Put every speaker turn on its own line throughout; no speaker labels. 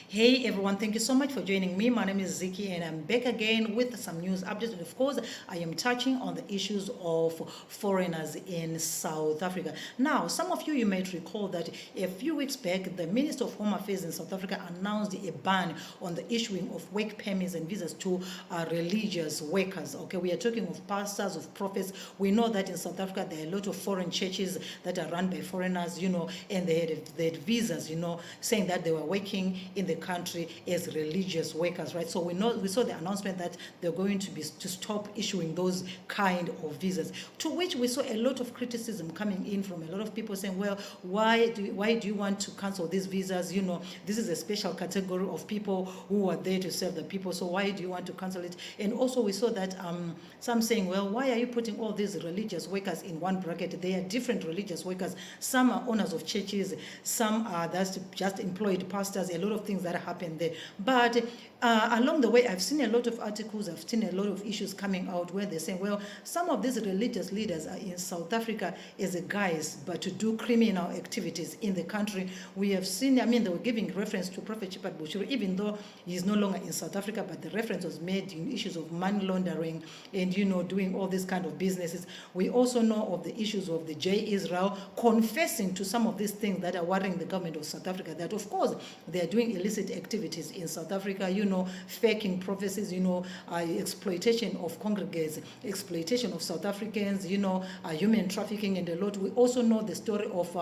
Hey everyone, thank you so much for joining me. My name is Ziki and I'm back again with some news updates. And of course, I am touching on the issues of foreigners in South Africa. Now, some of you might recall that a few weeks back, the Minister of Home Affairs in South Africa announced a ban on the issuing of work permits and visas to religious workers. Okay, we are talking of pastors, of prophets. We know that in South Africa, there are a lot of foreign churches that are run by foreigners, and they had visas, saying that they were working in the country as religious workers, right? So we saw the announcement that they're going to stop issuing those kind of visas. To which we saw a lot of criticism coming in from a lot of people saying, well, why do you want to cancel these visas? This is a special category of people who are there to serve the people. So why do you want to cancel it? And also we saw that some saying, well, why are you putting all these religious workers in one bracket? They are different religious workers. Some are owners of churches, some are just employed pastors, a lot of things that happen there. But along the way, I've seen a lot of articles, I've seen a lot of issues coming out where they're saying, well, some of these religious leaders are in South Africa as a guise, but to do criminal activities in the country. We have seen, they were giving reference to Prophet Chiphat Bushiri, even though he's no longer in South Africa, but the reference was made in issues of money laundering and, doing all these kind of businesses. We also know of the issues of the J. Israel confessing to some of these things that are worrying the government of South Africa, that of course they are doing illicit activities in South Africa, faking prophecies, exploitation of congregants, exploitation of South Africans, human trafficking and a lot. We also know the story of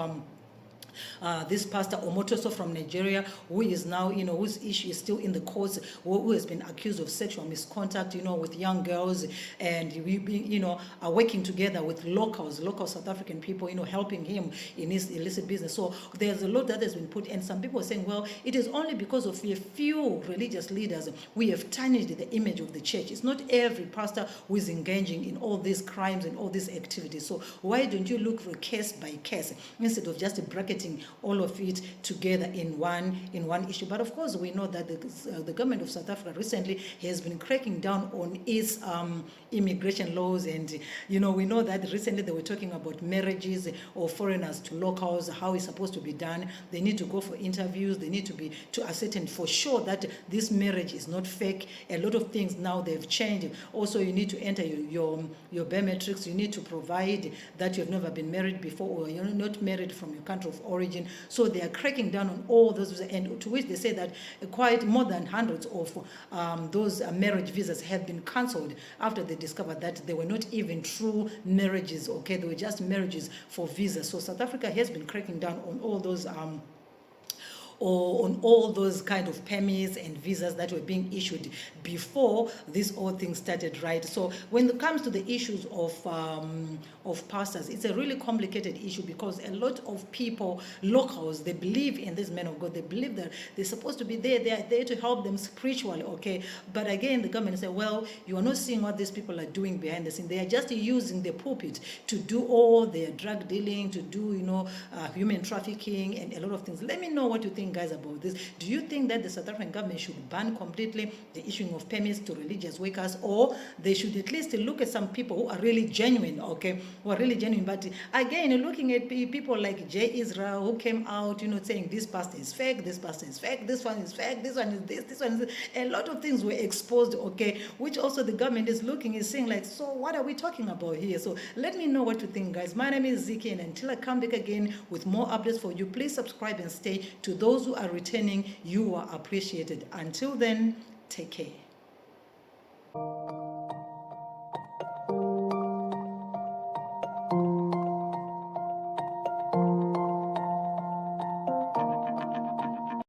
this pastor Omotoso from Nigeria, who is now, whose issue is still in the courts, who has been accused of sexual misconduct, with young girls, and we, are working together with local South African people, helping him in his illicit business. So there's a lot that has been put, and some people are saying, well, it is only because of a few religious leaders we have tarnished the image of the church. It's not every pastor who is engaging in all these crimes and all these activities. So why don't you look for case by case instead of just bracketing all of it together in one issue? But of course, we know that the government of South Africa recently has been cracking down on its immigration laws, and we know that recently they were talking about marriages of foreigners to locals, how it's supposed to be done. They need to go for interviews. They need to ascertain for sure that this marriage is not fake. A lot of things now they've changed. Also, you need to enter your biometrics. You need to provide that you've never been married before, or you're not married from your country of origin. So they are cracking down on all those, and to which they say that quite more than hundreds of those marriage visas have been cancelled after they discovered that they were not even true marriages. Okay, they were just marriages for visas. So South Africa has been cracking down on all those or on all those kind of permits and visas that were being issued before this whole thing started, right? So when it comes to the issues of pastors, it's a really complicated issue, because a lot of people, locals, they believe in these men of God. They believe that they're supposed to be there. They are there to help them spiritually, okay? But again, the government say, well, you are not seeing what these people are doing behind the scene. They are just using the pulpit to do all their drug dealing, to do, human trafficking and a lot of things. Let me know what you think, guys, about this. Do you think that the South African government should ban completely the issuing of permits to religious workers, or they should at least look at some people who are really genuine, okay, who are really genuine? But again, looking at people like J. Israel, who came out, saying this pastor is fake, this pastor is fake, this one is fake, this one is this one is this. A lot of things were exposed, okay, which also the government is looking, is saying like, so what are we talking about here? So let me know what you think, guys. My name is Ziki, and until I come back again with more updates for you, please subscribe and stay. To those who are returning, you are appreciated. Until then, take care.